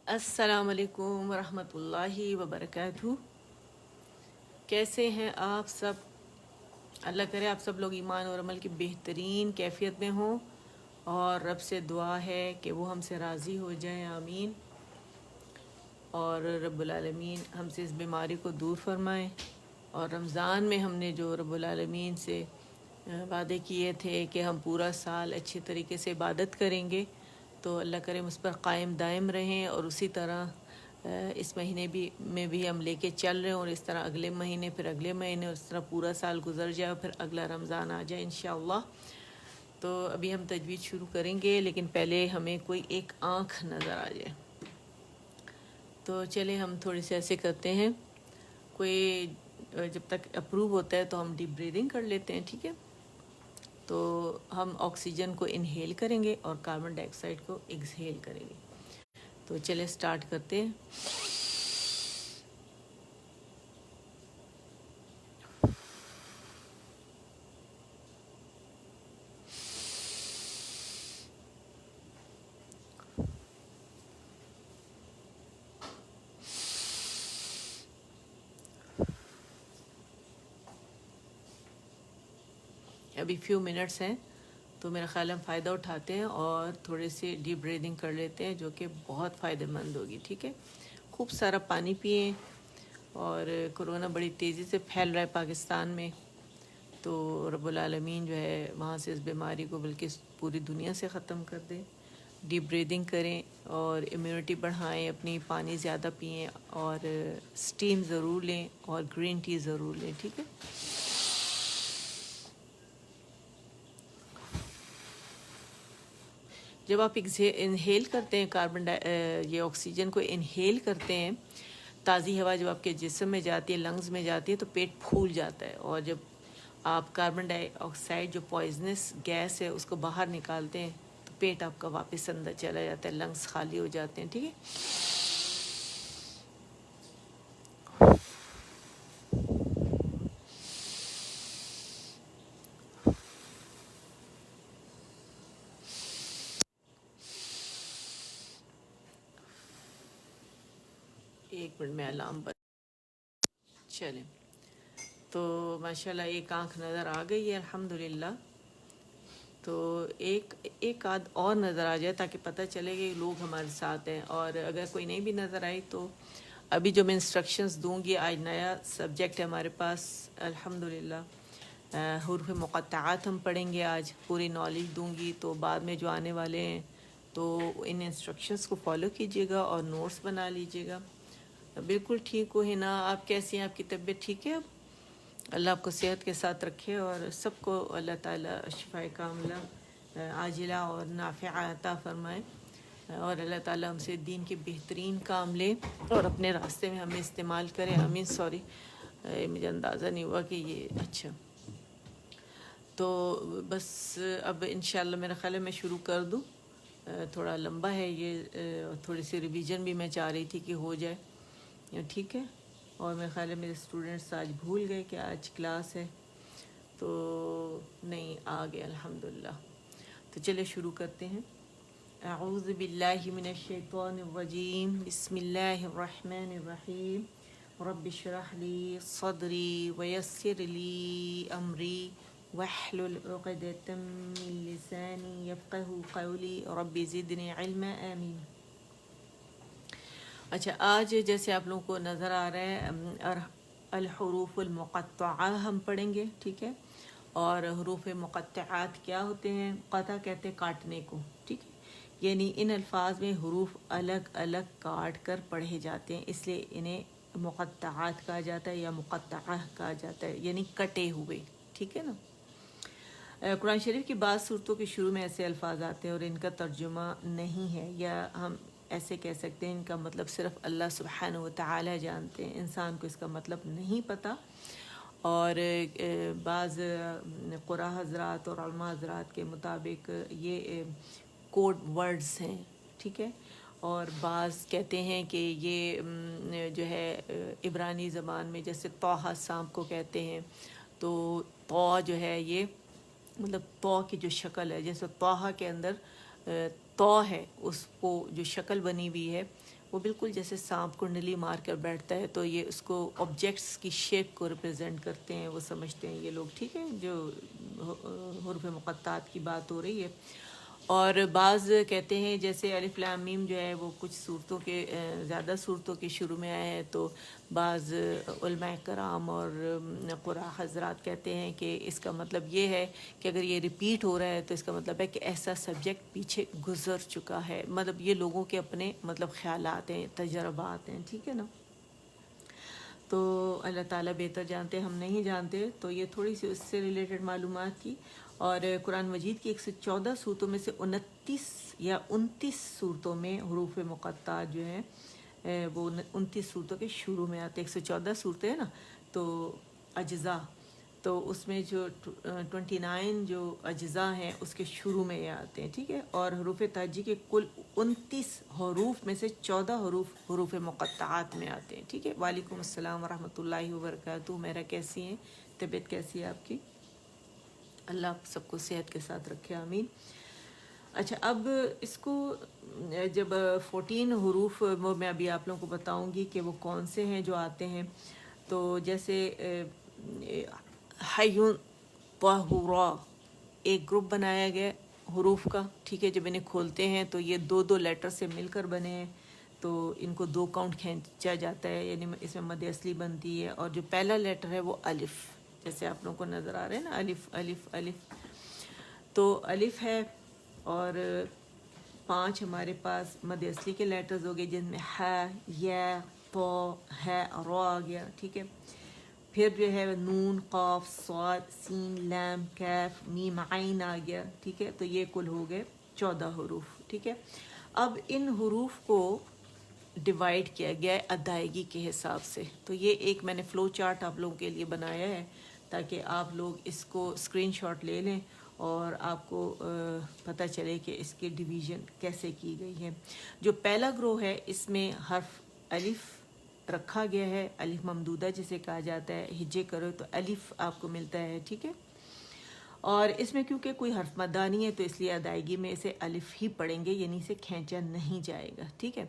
السلام علیکم ورحمۃ اللہ وبرکاتہ۔ کیسے ہیں آپ سب؟ اللہ کرے آپ سب لوگ ایمان اور عمل کی بہترین کیفیت میں ہوں، اور رب سے دعا ہے کہ وہ ہم سے راضی ہو جائیں، آمین۔ اور رب العالمین ہم سے اس بیماری کو دور فرمائیں، اور رمضان میں ہم نے جو رب العالمین سے وعدے کیے تھے کہ ہم پورا سال اچھے طریقے سے عبادت کریں گے، تو اللہ کرے اس پر قائم دائم رہیں، اور اسی طرح اس مہینے میں بھی ہم لے کے چل رہے ہیں، اور اس طرح اگلے مہینے، پھر اگلے مہینے، اور اس طرح پورا سال گزر جائے، اور پھر اگلا رمضان آ جائے انشاءاللہ۔ تو ابھی ہم تجوید شروع کریں گے، لیکن پہلے ہمیں کوئی ایک آنکھ نظر آ جائے۔ تو چلیں ہم تھوڑے سے ایسے کرتے ہیں، کوئی جب تک اپروو ہوتا ہے تو ہم ڈیپ بریدنگ کر لیتے ہیں، ٹھیک ہے؟ تو ہم آکسیجن کو انہیل کریں گے اور کاربن ڈائی آکسائڈ کو ایکسہیل کریں گے۔ تو چلے سٹارٹ کرتے ہیں۔ ابھی فیو منٹس ہیں، تو میرا خیال ہم فائدہ اٹھاتے ہیں اور تھوڑے سے ڈیپ بریدنگ کر لیتے ہیں، جو کہ بہت فائدہ مند ہوگی، ٹھیک ہے؟ خوب سارا پانی پئیں، اور کرونا بڑی تیزی سے پھیل رہا ہے پاکستان میں، تو رب العالمین جو ہے وہاں سے اس بیماری کو بلکہ پوری دنیا سے ختم کر دے۔ ڈیپ بریدنگ کریں اور امیونٹی بڑھائیں اپنی، پانی زیادہ پئیں، اور سٹیم ضرور لیں، اور گرین ٹی ضرور لیں، ٹھیک ہے؟ جب آپ انہیل کرتے ہیں یہ آکسیجن کو انہیل کرتے ہیں، تازی ہوا جب آپ کے جسم میں جاتی ہے، لنگز میں جاتی ہے، تو پیٹ پھول جاتا ہے، اور جب آپ کاربن ڈائی آکسائڈ جو پوائزنس گیس ہے اس کو باہر نکالتے ہیں، تو پیٹ آپ کا واپس اندر چلا جاتا ہے، لنگز خالی ہو جاتے ہیں، ٹھیک ہے؟ ایک منٹ میں الارم بند۔ چلیں، تو ماشاءاللہ ایک آنکھ نظر آ گئی ہے الحمدللہ۔ تو ایک آدھ اور نظر آ جائے تاکہ پتہ چلے کہ لوگ ہمارے ساتھ ہیں، اور اگر کوئی نہیں بھی نظر آئی تو ابھی جو میں انسٹرکشنز دوں گی، آج نیا سبجیکٹ ہے ہمارے پاس الحمدللہ، حروف مقطعات ہم پڑھیں گے آج، پوری نالج دوں گی، تو بعد میں جو آنے والے ہیں تو ان انسٹرکشنز کو فالو کیجیے گا اور نوٹس بنا لیجیے گا۔ بالکل ٹھیک ہو ہنا، آپ کیسی ہیں؟ آپ کی طبیعت ٹھیک ہے؟ اب اللہ آپ کو صحت کے ساتھ رکھے، اور سب کو اللہ تعالیٰ شفاء کاملہ عاجلہ اور نافعہ عطا فرمائے، اور اللہ تعالیٰ ہم سے دین کے بہترین کام لے اور اپنے راستے میں ہمیں استعمال کرے، آمین۔ سوری، مجھے اندازہ نہیں ہوا کہ یہ اچھا۔ تو بس اب انشاءاللہ میرا خیال ہے میں شروع کر دوں، تھوڑا لمبا ہے یہ، تھوڑی سی ریویژن بھی میں چاہ رہی تھی کہ ہو جائے، ٹھیک ہے؟ اور میرا خیال ہے میرے اسٹوڈنٹس آج بھول گئے کہ آج کلاس ہے، تو نہیں آ گئے الحمدللہ۔ تو چلے شروع کرتے ہیں۔ اعوذ باللہ من الشیطان الرجیم، بسم اللہ الرحمن الرحیم، رب اشرح لی صدری ویسر لی امری واحلل عقدۃ من لسانی یفقہوا قولی رب زدنی علما، آمین۔ اچھا، آج جیسے آپ لوگوں کو نظر آ رہا ہے الحروف المقطعہ ہم پڑھیں گے، ٹھیک ہے؟ اور حروف مقطعات کیا ہوتے ہیں؟ قطع کہتے ہیں کاٹنے کو، ٹھیک ہے؟ یعنی ان الفاظ میں حروف الگ الگ کاٹ کر پڑھے جاتے ہیں، اس لیے انہیں مقطعات کہا جاتا ہے یا مقطعہ کہا جاتا ہے، یعنی کٹے ہوئے، ٹھیک ہے نا؟ قرآن شریف کی بعض صورتوں کے شروع میں ایسے الفاظ آتے ہیں اور ان کا ترجمہ نہیں ہے، یا ہم ایسے کہہ سکتے ہیں ان کا مطلب صرف اللہ سبحانہ و تعالی جانتے ہیں، انسان کو اس کا مطلب نہیں پتہ، اور بعض قرآ حضرات اور علماء حضرات کے مطابق یہ کوڈ ورڈز ہیں، ٹھیک ہے؟ اور بعض کہتے ہیں کہ یہ جو ہے عبرانی زبان میں جیسے طٰہٰ سانپ کو کہتے ہیں، تو طٰ جو ہے یہ مطلب طٰ کی جو شکل ہے، جیسے طٰہٰ کے اندر طٰ ہے، اس کو جو شکل بنی ہوئی ہے وہ بالکل جیسے سانپ کنڈلی مار کر بیٹھتا ہے، تو یہ اس کو آبجیکٹس کی شیپ کو ریپرزینٹ کرتے ہیں، وہ سمجھتے ہیں یہ لوگ، ٹھیک ہے، جو حروف مقطعات کی بات ہو رہی ہے۔ اور بعض کہتے ہیں جیسے الف لام میم جو ہے وہ کچھ صورتوں کے زیادہ صورتوں کے شروع میں آیا ہے، تو بعض علماء کرام اور قراء حضرات کہتے ہیں کہ اس کا مطلب یہ ہے کہ اگر یہ ریپیٹ ہو رہا ہے تو اس کا مطلب ہے کہ ایسا سبجیکٹ پیچھے گزر چکا ہے، مطلب یہ لوگوں کے اپنے مطلب خیالات ہیں، تجربات ہیں، ٹھیک ہے نا۔ تو اللہ تعالیٰ بہتر جانتے، ہم نہیں جانتے، تو یہ تھوڑی سی اس سے ریلیٹڈ معلومات تھی۔ اور قرآن مجید کی 114 صورتوں میں سے 29 یا 29 صورتوں میں حروف مقطعات جو ہیں وہ 29 صورتوں کے شروع میں آتے ہیں۔ 114 صورتیں ہیں نا، تو اجزاء، تو اس میں جو 29 جو اجزاء ہیں اس کے شروع میں یہ آتے ہیں، ٹھیک ہے۔ اور حروف تہجی کے کل 29 حروف میں سے 14 حروف حروف مقطعات میں آتے ہیں، ٹھیک ہے۔ وعلیکم السلام ورحمۃ اللہ وبرکاتہ۔ میرا کیسی ہیں؟ طبیعت کیسی ہے آپ کی؟ اللہ آپ سب کو صحت کے ساتھ رکھے، آمین۔ اچھا، اب اس کو جب 14 حروف وہ میں ابھی آپ لوگوں کو بتاؤں گی کہ وہ کون سے ہیں جو آتے ہیں، تو جیسے حیون طاہورا ایک گروپ بنایا گیا حروف کا، ٹھیک ہے۔ جب انہیں کھولتے ہیں تو یہ 2 لیٹر سے مل کر بنے ہیں، تو ان کو 2 کاؤنٹ کھینچا جاتا ہے، یعنی اس میں مد اصلی بنتی ہے، اور جو پہلا لیٹر ہے وہ الف، جیسے آپ لوگوں کو نظر آ رہے ہیں نا، الف الف الف، تو الف ہے۔ اور 5 ہمارے پاس مد اصلی کے لیٹرز ہو گئے، جن میں ح، یا، طا، ہے، را آ گیا، ٹھیک ہے۔ پھر جو ہے نون، قاف، صاد، سین، لام، کیف، میم، عین آ گیا، ٹھیک ہے۔ تو یہ کل ہو گئے 14 حروف، ٹھیک ہے۔ اب ان حروف کو ڈیوائیڈ کیا گیا ہے ادائیگی کے حساب سے، تو یہ ایک میں نے فلو چارٹ آپ لوگوں کے لیے بنایا ہے تاکہ آپ لوگ اس کو اسکرین شاٹ لے لیں اور آپ کو پتہ چلے کہ اس کی ڈویژن کیسے کی گئی ہے۔ جو پہلا گروہ ہے اس میں حرف الف رکھا گیا ہے، الف ممدودہ جسے کہا جاتا ہے، ہجے کرو تو الف آپ کو ملتا ہے، ٹھیک ہے۔ اور اس میں کیونکہ کوئی حرف مدہ نہیں ہے تو اس لیے ادائیگی میں اسے الف ہی پڑھیں گے، یعنی اسے کھینچا نہیں جائے گا، ٹھیک ہے۔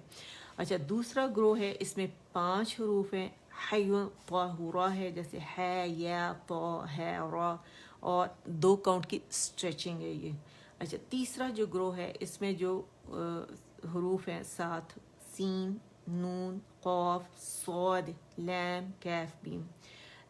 اچھا، دوسرا گروہ ہے، اس میں 5 حروف ہیں، حی طاہورا ہے، جیسے ہے، یا، طا، ہے، را، اور 2 کاؤنٹ کی اسٹریچنگ ہے یہ۔ اچھا، تیسرا جو گروہ ہے اس میں جو حروف ہیں 7، سین، نون، قاف، صاد، لام، کیف، میم،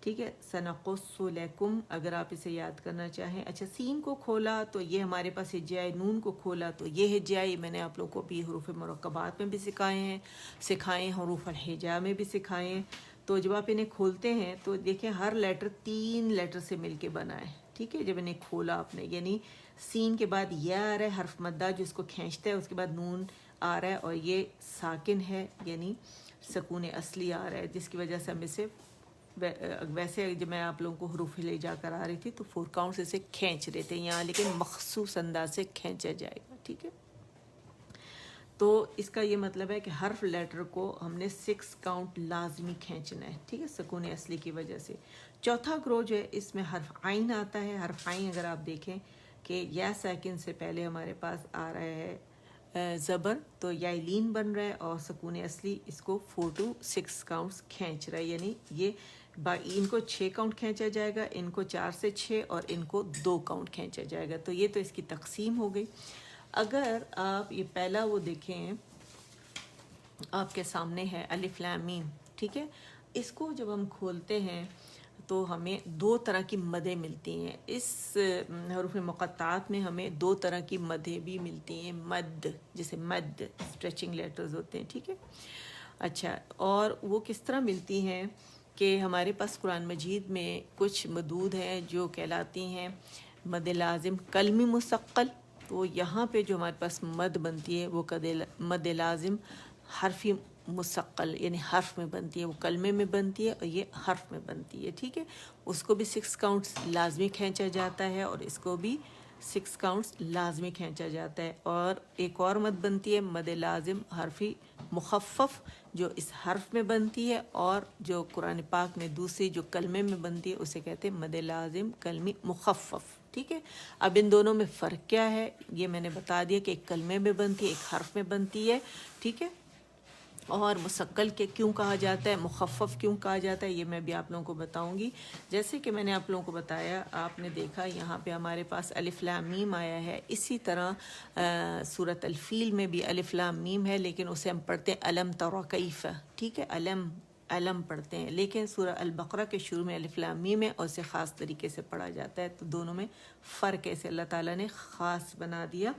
ٹھیک ہے۔ سنقص لکم اگر آپ اسے یاد کرنا چاہیں۔ اچھا، سین کو کھولا تو یہ ہمارے پاس ہجائی، نون کو کھولا تو یہ ہجائی، میں نے آپ لوگوں کو بھی حروف مرکبات میں بھی سکھائے ہیں، حروف الہجا میں بھی سکھائے ہیں۔ تو جب آپ انہیں کھولتے ہیں تو دیکھیں ہر لیٹر 3 لیٹر سے مل کے بنا ہے، ٹھیک ہے۔ جب انہیں کھولا آپ نے، یعنی سین کے بعد یا آ رہا ہے حرف مدہ جو اس کو کھینچتا ہے، اس کے بعد نون آ رہا ہے اور یہ ساکن ہے، یعنی سکون اصلی آ رہا ہے، جس کی وجہ سے ہم اسے ویسے جب میں آپ لوگوں کو حروف لے جا کر آ رہی تھی تو 4 کاؤنٹ اسے کھینچ رہے تھے یہاں، لیکن مخصوص انداز سے کھینچا جائے گا، ٹھیک ہے۔ تو اس کا یہ مطلب ہے کہ حرف لیٹر کو ہم نے 6 کاؤنٹ لازمی کھینچنا ہے، ٹھیک ہے، سکون اصلی کی وجہ سے۔ چوتھا گروہ جو ہے اس میں حرف عین آتا ہے۔ حرف عین اگر آپ دیکھیں کہ یا ساکن سے پہلے ہمارے پاس آ رہا ہے زبر، تو یا لین بن رہا ہے اور سکون اصلی اس کو 4 to 6 کاؤنٹس کھینچ رہا ہے، یعنی یہ ان کو 6 کاؤنٹ کھینچا جائے گا، ان کو 4 سے 6 اور ان کو 2 کاؤنٹ کھینچا جائے گا۔ تو یہ تو اس کی تقسیم ہو گئی۔ اگر آپ یہ پہلا وہ دیکھیں آپ کے سامنے ہے الف لام میم، ٹھیک ہے، اس کو جب ہم کھولتے ہیں تو ہمیں 2 طرح کی مدیں ملتی ہیں۔ اس حروف مقطعات میں ہمیں 2 طرح کی مدیں بھی ملتی ہیں، مد جیسے مد اسٹریچنگ لیٹرز ہوتے ہیں، ٹھیک ہے۔ اچھا، اور وہ کس طرح ملتی ہیں کہ ہمارے پاس قرآن مجید میں کچھ مدود ہیں جو کہلاتی ہیں مد لازم کلمی مثقل، تو یہاں پہ جو ہمارے پاس مد بنتی ہے وہ مد لازم حرفی مثقل، یعنی حرف میں بنتی ہے، وہ کلمے میں بنتی ہے اور یہ حرف میں بنتی ہے، ٹھیک ہے۔ اس کو بھی 6 کاؤنٹس لازمی کھینچا جاتا ہے اور اس کو بھی 6 کاؤنٹس لازمی کھینچا جاتا ہے۔ اور ایک اور مد بنتی ہے مد لازم حرفی مخفف، جو اس حرف میں بنتی ہے، اور جو قرآن پاک میں دوسری جو کلمے میں بنتی ہے اسے کہتے ہیں مد لازم کلمی مخفف، ٹھیک ہے۔ اب ان دونوں میں فرق کیا ہے یہ میں نے بتا دیا کہ ایک کلمے میں بنتی ہے، ایک حرف میں بنتی ہے، ٹھیک ہے۔ اور مسقل کے کیوں کہا جاتا ہے، مخفف کیوں کہا جاتا ہے، یہ میں بھی آپ لوگوں کو بتاؤں گی۔ جیسے کہ میں نے آپ لوگوں کو بتایا، آپ نے دیکھا یہاں پہ ہمارے پاس الف لام میم آیا ہے، اسی طرح سورۃ الفیل میں بھی الف لام میم ہے، لیکن اسے ہم پڑھتے ہیں الم تر کیف، ٹھیک ہے، علم پڑھتے ہیں، لیکن سورہ البقرہ کے شروع میں الف لام میم ہے اور اسے خاص طریقے سے پڑھا جاتا ہے، تو دونوں میں فرق ہے، اسے اللہ تعالیٰ نے خاص بنا دیا،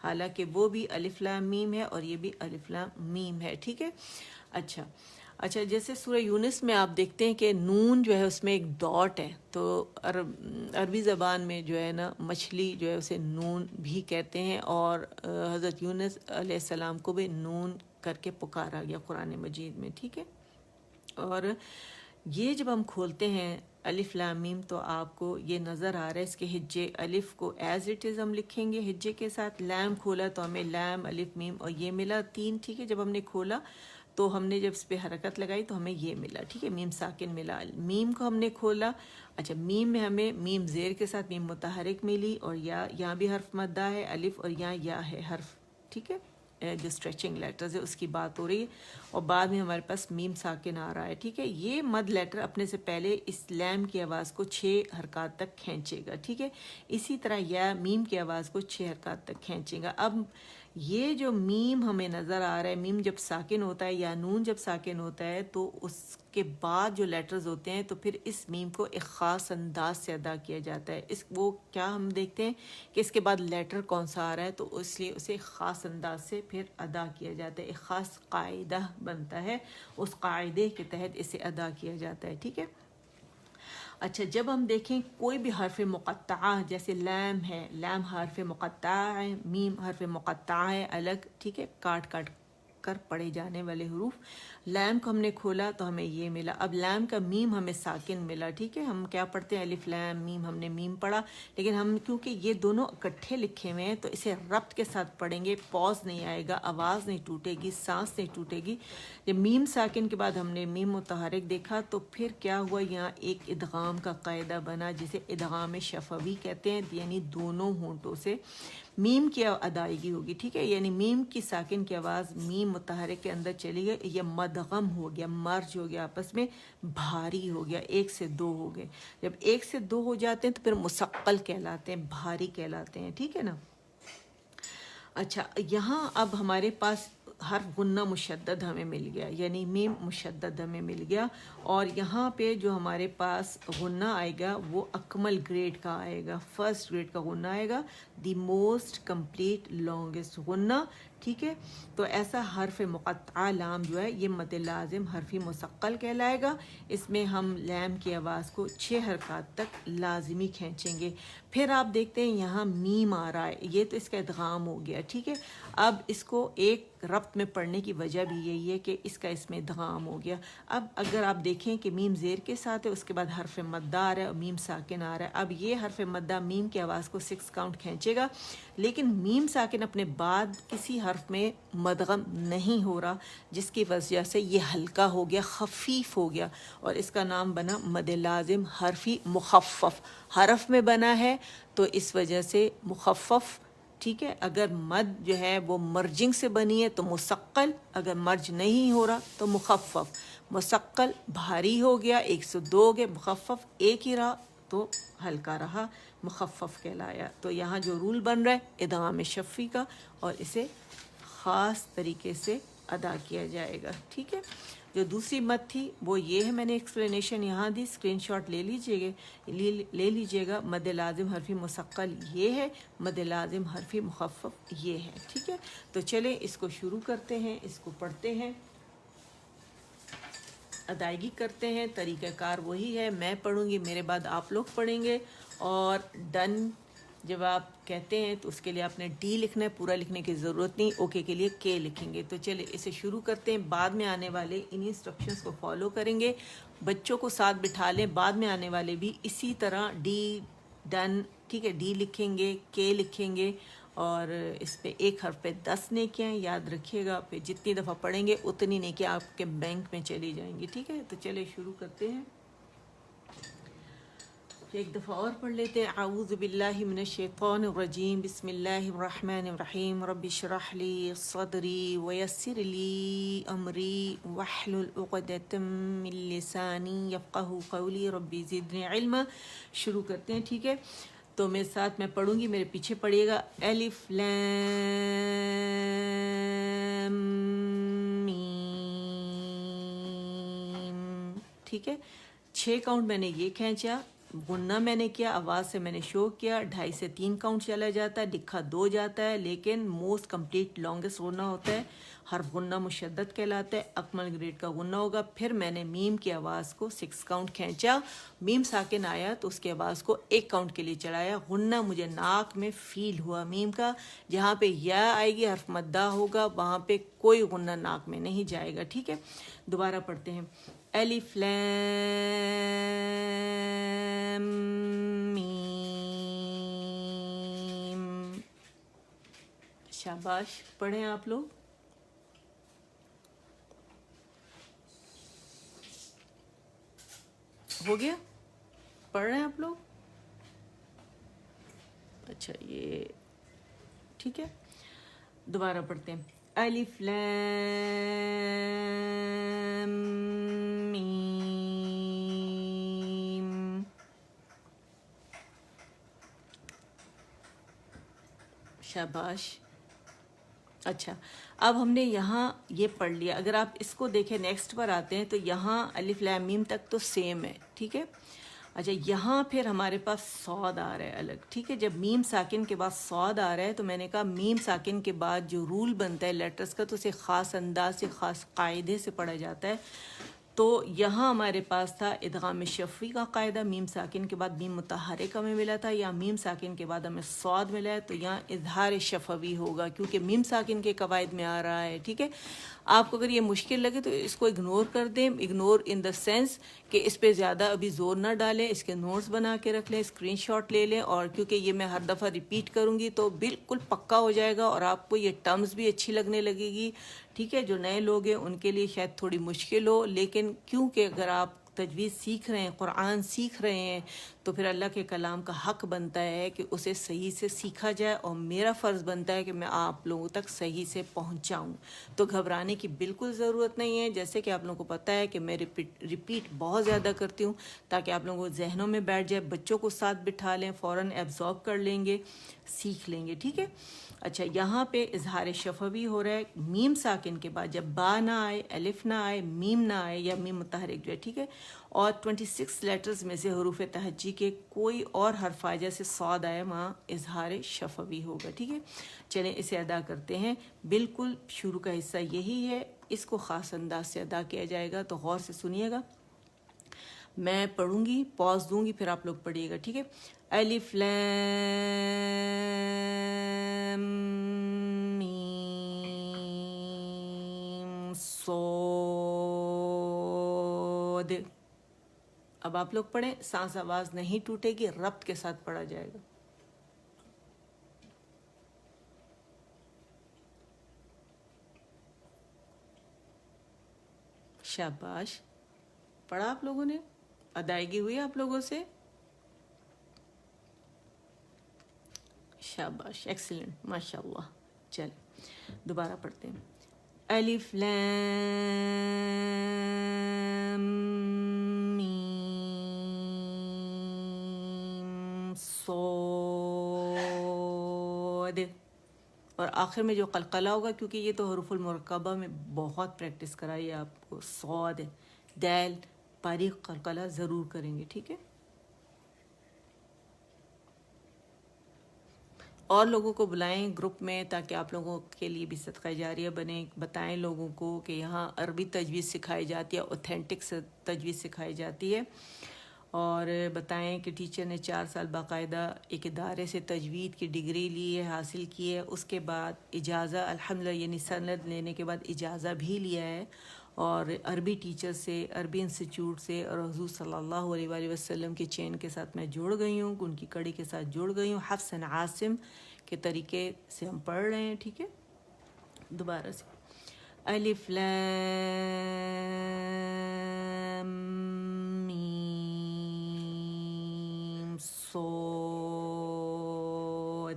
حالانکہ وہ بھی الف لام میم ہے اور یہ بھی الف لام میم ہے، ٹھیک ہے۔ اچھا، جیسے سورہ یونس میں آپ دیکھتے ہیں کہ نون جو ہے اس میں ایک ڈاٹ ہے، تو عربی زبان میں جو ہے نا مچھلی جو ہے اسے نون بھی کہتے ہیں، اور حضرت یونس علیہ السلام کو بھی نون کر کے پکارا گیا قرآن مجید میں، ٹھیک ہے۔ اور یہ جب ہم کھولتے ہیں الف لام میم تو آپ کو یہ نظر آ رہا ہے، اس کے ہجے الف کو ایز اٹ از ہم لکھیں گے ہجے کے ساتھ، لام کھولا تو ہمیں لام الف میم اور یہ ملا 3، ٹھیک ہے۔ جب ہم نے کھولا تو ہم نے جب اس پہ حرکت لگائی تو ہمیں یہ ملا، ٹھیک ہے، میم ساکن ملا۔ میم کو ہم نے کھولا، اچھا میم میں ہمیں میم زیر کے ساتھ میم متحرک ملی، اور یہاں بھی حرف مدہ ہے الف، اور یہاں یا ہے حرف، ٹھیک ہے، جو اسٹریچنگ لیٹرز ہے اس کی بات ہو رہی ہے، اور بعد میں ہمارے پاس میم ساکن آ رہا ہے، ٹھیک ہے۔ یہ مد لیٹر اپنے سے پہلے اس لام کی آواز کو 6 حرکات تک کھینچے گا، ٹھیک ہے، اسی طرح یا میم کی آواز کو 6 حرکات تک کھینچے گا۔ اب یہ جو میم ہمیں نظر آ رہا ہے، میم جب ساکن ہوتا ہے یا نون جب ساکن ہوتا ہے تو اس کے بعد جو لیٹرز ہوتے ہیں تو پھر اس میم کو ایک خاص انداز سے ادا کیا جاتا ہے، وہ کیا ہم دیکھتے ہیں کہ اس کے بعد لیٹر کون سا آ رہا ہے، تو اس لیے اسے ایک خاص انداز سے پھر ادا کیا جاتا ہے، ایک خاص قاعدہ بنتا ہے، اس قاعدے کے تحت اسے ادا کیا جاتا ہے، ٹھیک ہے۔ اچھا، جب ہم دیکھیں کوئی بھی حرف مقطعہ، جیسے لام ہے، لام حرف مقطعہ ہے، میم حرف مقطعہ ہے الگ، ٹھیک ہے، کاٹ کر پڑھے جانے والے حروف، لام کو ہم نے کھولا تو ہمیں یہ ملا۔ اب لام کا میم ہمیں ساکن ملا، ٹھیک ہے، ہم کیا پڑھتے ہیں الف لام میم، ہم نے میم پڑھا، لیکن ہم کیونکہ یہ دونوں اکٹھے لکھے ہوئے ہیں تو اسے ربط کے ساتھ پڑھیں گے، پوز نہیں آئے گا، آواز نہیں ٹوٹے گی، سانس نہیں ٹوٹے گی۔ جب میم ساکن کے بعد ہم نے میم متحرک دیکھا تو پھر کیا ہوا، یہاں ایک ادغام کا قاعدہ بنا جسے ادغام شفوی کہتے ہیں، یعنی دونوں ہونٹوں سے میم کی ادائیگی ہوگی، ٹھیک ہے، یعنی میم کی ساکن کی آواز میم متحرک کے اندر چلی گئی، یہ مدغم ہو گیا، مرج ہو گیا، آپس میں بھاری ہو گیا، 1 سے 2 ہو گئے۔ جب 1 سے 2 ہو جاتے ہیں تو پھر مثقل کہلاتے ہیں، بھاری کہلاتے ہیں، ٹھیک ہے نا۔ اچھا، یہاں اب ہمارے پاس حرف غنہ مشدد ہمیں مل گیا، یعنی میم مشدد ہمیں مل گیا، اور یہاں پہ جو ہمارے پاس غنہ آئے گا وہ اکمل گریڈ کا آئے گا، فرسٹ گریڈ کا غنہ آئے گا، دی موسٹ کمپلیٹ لانگسٹ غنہ، ٹھیک ہے۔ تو ایسا حرف مقطعہ لام جو ہے یہ مد لازم حرفی مثقل کہلائے گا، اس میں ہم لام کی آواز کو 6 حرکات تک لازمی کھینچیں گے۔ پھر آپ دیکھتے ہیں یہاں میم آ رہا ہے، یہ تو اس کا ادغام ہو گیا، ٹھیک ہے۔ اب اس کو ایک ربط میں پڑھنے کی وجہ بھی یہی ہے کہ اس کا اس میں ادغام ہو گیا۔ اب اگر آپ دیکھیں کہ میم زیر کے ساتھ ہے، اس کے بعد حرف مدہ آ رہا ہے اور میم ساکن آ رہا ہے، اب یہ حرف مدہ میم کی آواز کو 6 کاؤنٹ کھینچے گا، لیکن میم ساکن اپنے بعد کسی حرف میں مدغم نہیں ہو رہا، جس کی وجہ سے یہ ہلکا ہو گیا، خفیف ہو گیا، اور اس کا نام بنا مد لازم حرفی مخفف، حرف میں بنا ہے تو اس وجہ سے مخفف، ٹھیک ہے۔ اگر مد جو ہے وہ مرجنگ سے بنی ہے تو مثقل، اگر مرج نہیں ہو رہا تو مخفف، مثقل بھاری ہو گیا، 1 سے 2 ہو گئے، مخفف ایک ہی رہا تو ہلکا رہا، مخفف کہلایا۔ تو یہاں جو رول بن رہا ہے ادغام شفوی کا، اور اسے خاص طریقے سے ادا کیا جائے گا، ٹھیک ہے۔ جو دوسری مت تھی وہ یہ ہے، میں نے ایکسپلینیشن یہاں دی، اسکرین شاٹ لے لیجئے گا۔ مد لازم حرفی مثقل یہ ہے، مد لازم حرفی مخفف یہ ہے، ٹھیک ہے۔ تو چلیں اس کو شروع کرتے ہیں، اس کو پڑھتے ہیں، ادائیگی کرتے ہیں۔ طریقہ کار وہی ہے، میں پڑھوں گی، میرے بعد آپ لوگ پڑھیں گے، اور ڈن جب آپ کہتے ہیں تو اس کے لیے آپ نے ڈی لکھنا ہے، پورا لکھنے کی ضرورت نہیں، اوکے کے لیے کے لکھیں گے۔ تو چلے اسے شروع کرتے ہیں، بعد میں آنے والے انہی انسٹرکشنز کو فالو کریں گے، بچوں کو ساتھ بٹھا لیں، بعد میں آنے والے بھی اسی طرح ڈی ڈن، ٹھیک ہے، ڈی لکھیں گے، کے لکھیں گے، اور اس پہ ایک حرف پہ 10 نیکیاں، یاد رکھیے گا، پھر جتنی دفعہ پڑھیں گے اتنی نیکیاں آپ کے بینک میں چلی جائیں گی، ٹھیک ہے۔ تو چلے شروع کرتے ہیں۔ ایک دفعہ اور پڑھ لیتے ہیں. اعوذ باللہ من الشیطان الرجیم. بسم اللہ الرحمن الرحیم. رب اشرح لی صدری ویسر لی امری واحلل عقدۃ من لسانی یفقہوا قولی. رب زدنی علما. شروع کرتے ہیں. ٹھیک ہے، تو میرے ساتھ میں پڑھوں گی، میرے پیچھے پڑھیے گا. الف لام میم. ٹھیک ہے، 6 کاؤنٹ میں نے یہ کھینچا، غنہ میں نے کیا، آواز سے میں نے شو کیا، 2.5 سے 3 کاؤنٹ چلا جاتا ہے، لکھا 2 جاتا ہے، لیکن موسٹ کمپلیٹ لانگسٹ غنہ ہوتا ہے، حرف غنہ مشدد کہلاتا ہے، اکمل گریڈ کا غنہ ہوگا. پھر میں نے میم کی آواز کو 6 کاؤنٹ کھینچا، میم ساکن آیا تو اس کی آواز کو 1 کاؤنٹ کے لیے چڑھایا. غنہ مجھے ناک میں فیل ہوا میم کا. جہاں پہ یا آئے گی حرف مدہ ہوگا، وہاں پہ کوئی غنہ ناک میں نہیں جائے گا. ٹھیک ہے، دوبارہ پڑھتے ہیں. الف لام میم. شاباش، پڑھیں آپ لوگ. ہو گیا؟ پڑھ رہے ہیں آپ لوگ؟ اچھا، یہ ٹھیک ہے، دوبارہ پڑھتے ہیں. الف لام میم. شاباش. اچھا، اب ہم نے یہاں یہ پڑھ لیا. اگر آپ اس کو دیکھیں، نیکسٹ پر آتے ہیں تو یہاں الف لام میم تک تو سیم ہے. ٹھیک ہے، اچھا یہاں پھر ہمارے پاس صاد آ رہا ہے الگ. ٹھیک ہے، جب میم ساکن کے بعد صاد آ رہا ہے تو میں نے کہا میم ساکن کے بعد جو رول بنتا ہے لیٹرز کا، تو اسے خاص انداز سے، خاص قاعدے سے پڑھا جاتا ہے. تو یہاں ہمارے پاس تھا ادغام شفوی کا قاعدہ، میم ساکن کے بعد میم متحرک ہمیں ملا تھا، یا میم ساکن کے بعد ہمیں صاد ملا ہے، تو یہاں اظہار شفوی ہوگا کیونکہ میم ساکن کے قواعد میں آ رہا ہے. ٹھیک ہے، آپ کو اگر یہ مشکل لگے تو اس کو اگنور کر دیں. اگنور ان دا سینس کہ اس پہ زیادہ ابھی زور نہ ڈالیں، اس کے نوٹس بنا کے رکھ لیں، اسکرین شاٹ لے لیں، اور کیونکہ یہ میں ہر دفعہ ریپیٹ کروں گی تو بالکل پکا ہو جائے گا اور آپ کو یہ ٹرمز بھی اچھی لگنے لگے گی. ٹھیک ہے، جو نئے لوگ ہیں ان کے لیے شاید تھوڑی مشکل ہو، لیکن کیونکہ اگر آپ تجوید سیکھ رہے ہیں، قرآن سیکھ رہے ہیں، تو پھر اللہ کے کلام کا حق بنتا ہے کہ اسے صحیح سے سیکھا جائے، اور میرا فرض بنتا ہے کہ میں آپ لوگوں تک صحیح سے پہنچاؤں. تو گھبرانے کی بالکل ضرورت نہیں ہے. جیسے کہ آپ لوگوں کو پتہ ہے کہ میں ریپیٹ بہت زیادہ کرتی ہوں تاکہ آپ لوگوں کو ذہنوں میں بیٹھ جائے. بچوں کو ساتھ بٹھا لیں، فوراً ایبزارب کر لیں گے، سیکھ لیں گے. ٹھیک ہے، اچھا یہاں پہ اظہار شفوی ہو رہا ہے میم ساکن کے بعد. جب با نہ آئے، الف نہ آئے، میم نہ آئے، یا میم متحرک جو ہے. ٹھیک ہے، اور 26 لیٹرز میں سے حروف تہجی کے کوئی اور حرف آئے جیسے صاد آئے، وہاں اظہار شفوی ہوگا. ٹھیک ہے، چلیں اسے ادا کرتے ہیں. بالکل شروع کا حصہ یہی ہے، اس کو خاص انداز سے ادا کیا جائے گا، تو غور سے سنیے گا. میں پڑھوں گی، پاز دوں گی، پھر آپ لوگ پڑھیے گا. ٹھیک ہے، الف لام میم صاد. اب آپ لوگ پڑھیں، سانس آواز نہیں ٹوٹے گی، ربط کے ساتھ پڑھا جائے گا. شاباش، پڑھا آپ لوگوں نے؟ ادائیگی ہوئی آپ لوگوں سے؟ شاباش، ایکسیلنٹ، ماشاء اللہ. چلیں دوبارہ پڑھتے ہیں. الف لام میم صاد. اور آخر میں جو قلقلہ ہوگا، کیونکہ یہ تو حروف المرکبہ میں بہت پریکٹس کرائی ہے آپ کو، صاد دال باریک قلقلہ ضرور کریں گے. ٹھیک ہے، اور لوگوں کو بلائیں گروپ میں تاکہ آپ لوگوں کے لیے بھی صدقہ جاریہ بنے. بتائیں لوگوں کو کہ یہاں عربی تجوید سکھائی جاتی ہے، اوتھینٹک تجوید سکھائی جاتی ہے. اور بتائیں کہ ٹیچر نے 4 سال باقاعدہ ایک ادارے سے تجوید کی ڈگری لی ہے، حاصل کی ہے، اس کے بعد اجازہ الحمدللہ یعنی سند لینے کے بعد اجازہ بھی لیا ہے، اور عربی ٹیچر سے، عربی انسٹیٹیوٹ سے، اور حضور صلی اللہ علیہ وآلہ وسلم کے چین کے ساتھ میں جڑ گئی ہوں، ان کی کڑی کے ساتھ جڑ گئی ہوں. حفص عاصم کے طریقے سے ہم پڑھ رہے ہیں. ٹھیک ہے، دوبارہ سے الف لام میم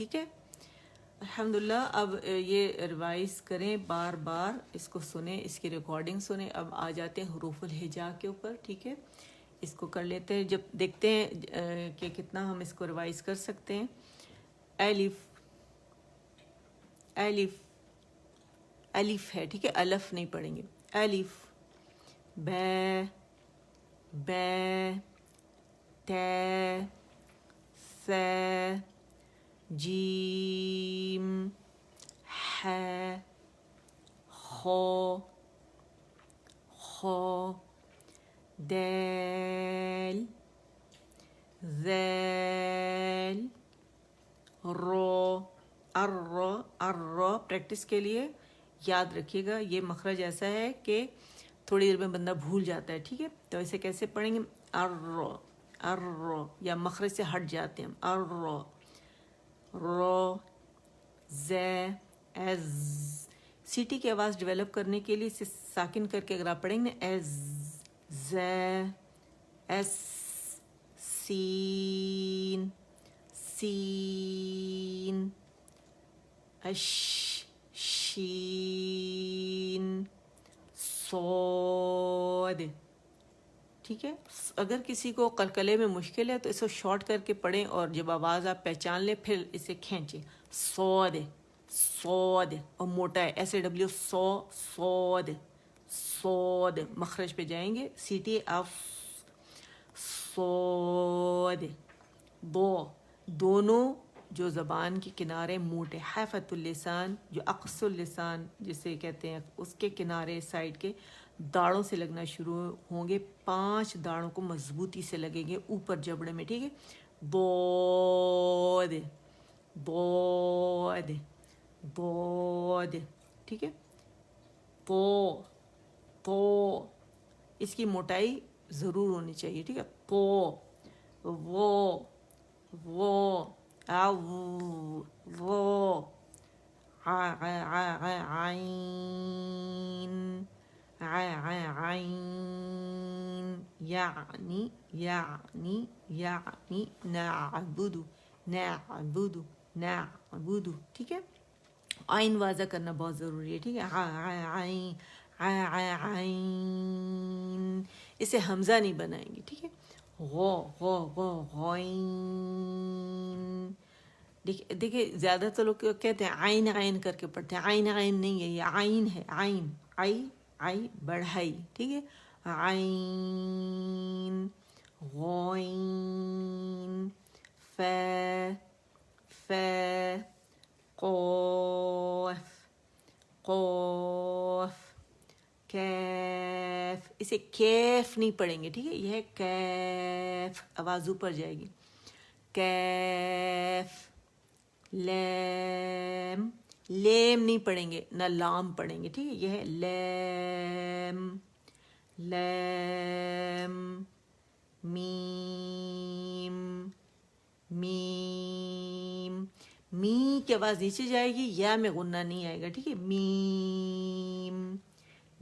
ٹھیک ہے. الحمدللہ. اب یہ ریوائز کریں بار بار, اس کو سنیں, اس کی ریکارڈنگ سنیں. اب آ جاتے ہیں حروف الہجا کے اوپر. ٹھیک ہے, اس کو کر لیتے ہیں, جب دیکھتے ہیں کہ کتنا ہم اس کو ریوائز کر سکتے ہیں. الف, الف, الف ہے, ٹھیک ہے, الف نہیں پڑھیں گے. الف, بے, بے, تے, سے, جیم, ہے, خو, خو, دیل, ذیل, رو. الرو, الرو پریکٹس کے لیے یاد رکھیے گا, یہ مخرج ایسا ہے کہ تھوڑی دیر میں بندہ بھول جاتا ہے. ٹھیک ہے, تو اسے کیسے پڑھیں گے؟ الرو, الرو, یا مخرج سے ہٹ جاتے ہیں. الرو, رو, زے, ایز. سیٹی کی آواز ڈیولپ کرنے کے لیے اسے ساکن کر کے اگر آپ پڑھیں گے نا, ایز, زے, ایس, سین, سین, اش, شین, صاد. ٹھیک ہے, اگر کسی کو قلقلے میں مشکل ہے تو اس کو شارٹ کر کے پڑھیں, اور جب آواز آپ پہچان لیں پھر اسے کھینچیں. صاد, صاد, اور موٹا ہے, ایس اے ڈبلیو, سو, صاد, صاد. مخرج پہ جائیں گے, سیٹی آپ, صاد. دو, دونوں جو زبان کے کنارے موٹے, حافت اللسان, جو اقص اللسان جسے کہتے ہیں, اس کے کنارے سائڈ کے داڑوں سے لگنا شروع ہوں گے. 5 داڑوں کو مضبوطی سے لگیں گے اوپر جبڑے میں. ٹھیک ہے, ضاد, ضاد, ضاد. ٹھیک ہے, تو, تو, اس کی موٹائی ضرور ہونی چاہیے. ٹھیک ہے, تو, وہ, وہ, او, وہ, عین, عین, یعنی, یعنی, یعنی, نعبد, نعبد, نعبد. ٹھیک ہے, عین واضح کرنا بہت ضروری ہے. ٹھیک ہے, عین, عین, اسے حمزہ نہیں بنائیں گے. ٹھیک ہے, غو, غو, غو, غوین. دیکھیں زیادہ تو لوگ کہتے ہیں عین, عین کر کے پڑھتے ہیں. عین, عین نہیں ہے, یہ عین ہے. عین, آئی, آئی بڑھائی. ٹھیک ہے, عین, غوین, فے, فے, قوف, قوف, کیف. اسے کیف نہیں پڑھیں گے. ٹھیک ہے, یہ ہے کیف, آواز اوپر جائے گی. کیف, لیم, لیم نہیں پڑھیں گے, نہ لام پڑھیں گے. ٹھیک ہے, یہ ہے لیم, لیم, میم, میم. می کی آواز نیچے جائے گی, یا میں غنہ نہیں آئے گا. ٹھیک ہے, میم,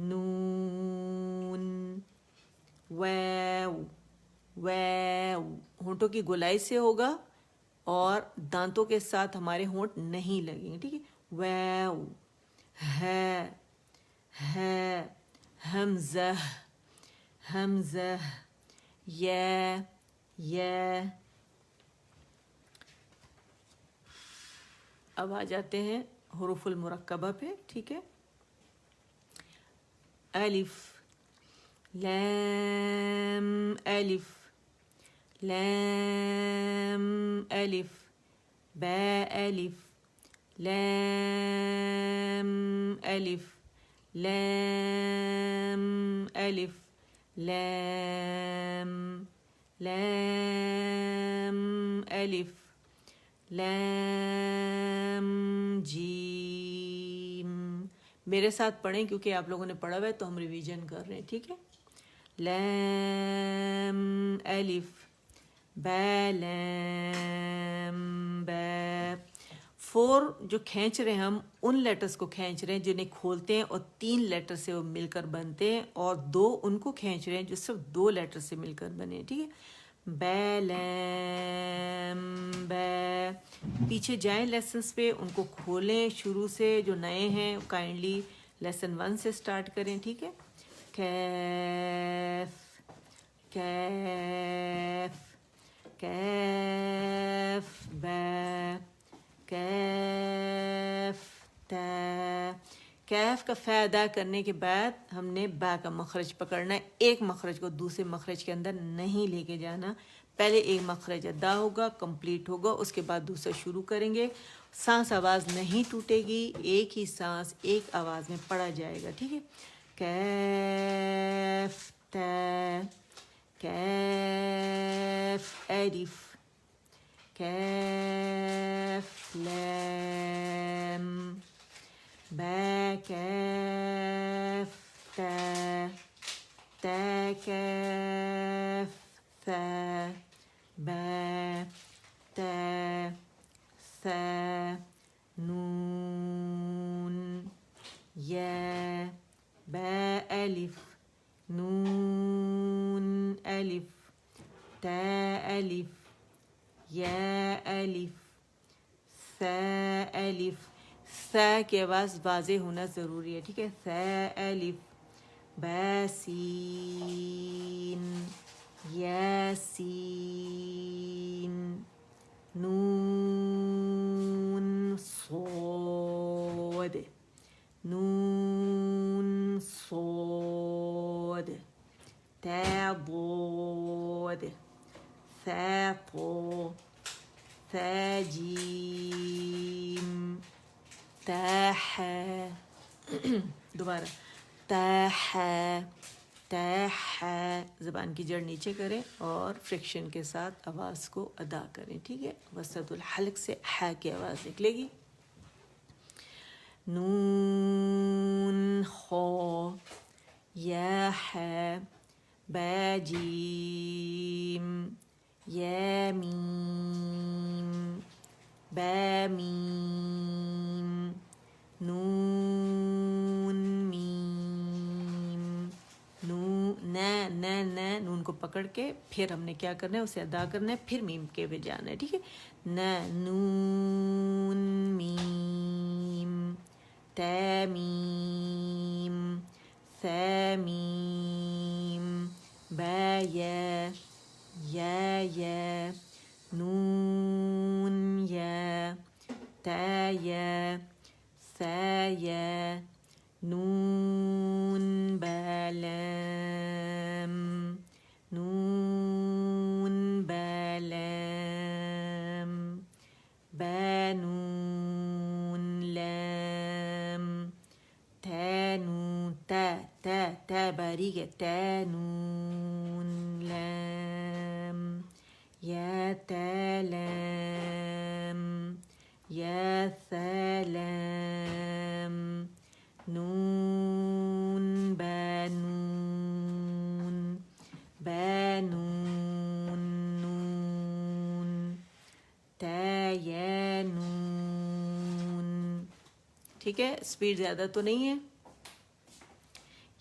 نون, واو, واو. ہونٹوں کی گولائی سے ہوگا اور دانتوں کے ساتھ ہمارے ہونٹ نہیں لگیں گے. ٹھیک ہے, واو, ہے, ہے, حمزہ, حمزہ, یا, یا. اب آ جاتے ہیں حروف المرکبہ پہ. ٹھیک ہے, الف, لام, الف, لام, الف, با, الف, لام, الف, لام, الف, لام, لام, الف, لام, جیم. میرے ساتھ پڑھیں کیونکہ آپ لوگوں نے پڑھا ہوا ہے تو ہم ریویژن کر رہے ہیں. ٹھیک ہے, لام, الف, با, لام, با. 4 جو کھینچ رہے ہیں ہم ان لیٹرز کو کھینچ رہے ہیں جنہیں کھولتے ہیں اور 3 لیٹر سے وہ مل کر بنتے ہیں, اور 2 ان کو کھینچ رہے ہیں جو صرف 2 لیٹر سے مل کر بنے. ٹھیک ہے, بیلم بے. پیچھے جائیں لیسنس پہ، ان کو کھولیں شروع سے. جو نئے ہیں کائنڈلی لیسن 1 سے سٹارٹ کریں، ٹھیک ہے. کیف کیف کیف بے کیف تا. کیف کا فے ادا کرنے کے بعد ہم نے با کا مخرج پکڑنا ہے. ایک مخرج کو دوسرے مخرج کے اندر نہیں لے کے جانا. پہلے ایک مخرج ادا ہوگا، کمپلیٹ ہوگا، اس کے بعد دوسرا شروع کریں گے. سانس آواز نہیں ٹوٹے گی، ایک ہی سانس ایک آواز میں پڑھا جائے گا، ٹھیک ہے. کیف تا کیف الف کیف لام با کیف تا تا کیف ثا با تا ثا نون یا با الف نون الف تا الف یا الف ثا الف. ثا کی آواز واضح ہونا ضروری ہے، ٹھیک ہے. ثا الف با سین یا سین نون صاد نون صاد تا ضاد ثا طا ثا جیم تا حا. دوبارہ تا حا تا حا. زبان کی جڑ نیچے کریں اور فرکشن کے ساتھ آواز کو ادا کریں، ٹھیک ہے. وسط الحلق سے حا کی آواز نکلے گی. نون خا یا حا با جیم یا میم با میم نون میم نون نون کو پکڑ کے پھر ہم نے کیا کرنا ہے، اسے ادا کرنا ہے، پھر میم کے پہ جانا ہے، ٹھیک ہے. نون میم تا میم ثا میم با یا یا نون یا تا یا ثا یا نون با لام نون با لام با نون لام تا نون تا باریک ہے. تا نون لام یا تا لام یا ثا لام نون با نون با نون نون تا یا نون. ٹھیک ہے، اسپیڈ زیادہ تو نہیں ہے.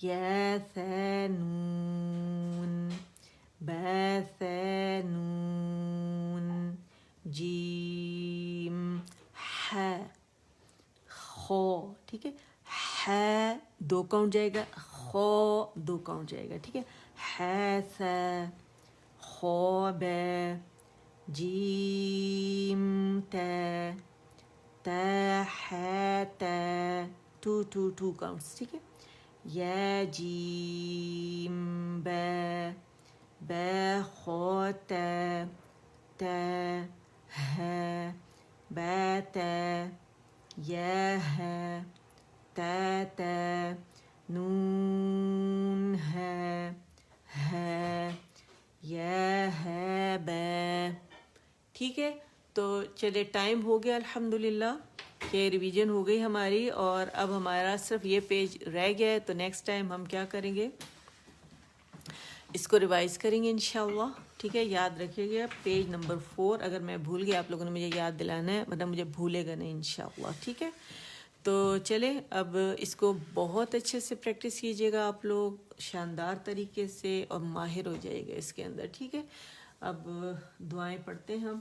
یا ثا نون با ثا نون جیم حا خو. ٹھیک ہے، حا 2 کاؤنٹ جائے گا، خو 2 کاؤنٹ جائے گا، ٹھیک ہے. حا ثا خو با جیم تا تا حا تا 2 کاؤنٹس، ٹھیک ہے. یا جیم با با خو تا تا ہا با تا یا ہا تا تا نون ہا ہا یا ہا با. ٹھیک ہے، تو چلے ٹائم ہو گیا الحمدللہ کہ ریویژن ہو گئی ہماری، اور اب ہمارا صرف یہ پیج رہ گیا ہے. تو نیکسٹ ٹائم ہم کیا کریں گے، اس کو ریوائز کریں گے انشاءاللہ. ٹھیک ہے، یاد رکھیے گا پیج نمبر 4. اگر میں بھول گیا آپ لوگوں نے مجھے یاد دلانا ہے، مطلب مجھے بھولے گا نہیں انشاءاللہ. ٹھیک ہے، تو چلیں اب اس کو بہت اچھے سے پریکٹس کیجیے گا آپ لوگ، شاندار طریقے سے، اور ماہر ہو جائے گا اس کے اندر. ٹھیک ہے، اب دعائیں پڑھتے ہیں ہم.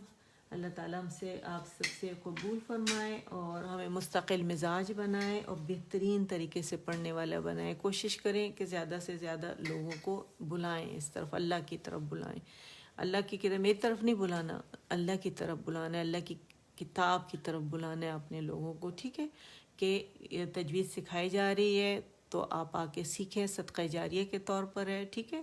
اللہ تعالیٰ ہم سے آپ سب سے قبول فرمائے اور ہمیں مستقل مزاج بنائے اور بہترین طریقے سے پڑھنے والا بنائے. کوشش کریں کہ زیادہ سے زیادہ لوگوں کو بلائیں اس طرف، اللہ کی طرف بلائیں. اللہ کی طرف، میری طرف نہیں بلانا، اللہ کی طرف بلانا ہے، اللہ کی کتاب کی طرف بلانا ہے اپنے لوگوں کو. ٹھیک ہے کہ یہ تجوید سکھائی جا رہی ہے تو آپ آ کے سیکھیں، صدقہ جاریہ کے طور پر ہے. ٹھیک ہے،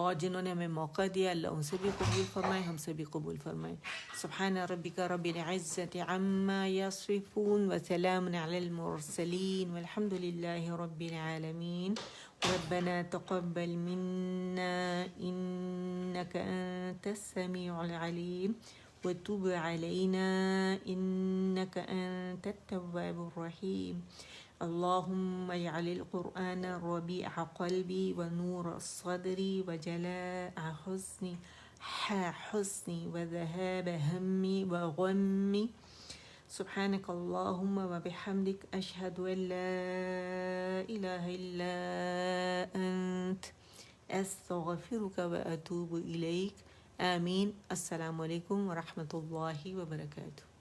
اور جنہوں نے ہمیں موقع دیا اللہ ان سے بھی قبول فرمائے، ہم سے بھی قبول فرمائے. سبحان ربک رب العزت عما یصفون وسلام علی المرسلین والحمد للہ رب العالمین. ربنا تقبل منا انك انت السميع العليم وتب علينا انك انت التواب الرحيم. اللهم اجعل القرآن ربيع قلبي ونور صدري وجلاء حزني وذهاب همي وغمي. سبحانك اللهم وبحمدك أشهد أن لا إله إلا أنت أستغفرك وأتوب إليك. آمين. السلام عليكم ورحمة الله وبركاته.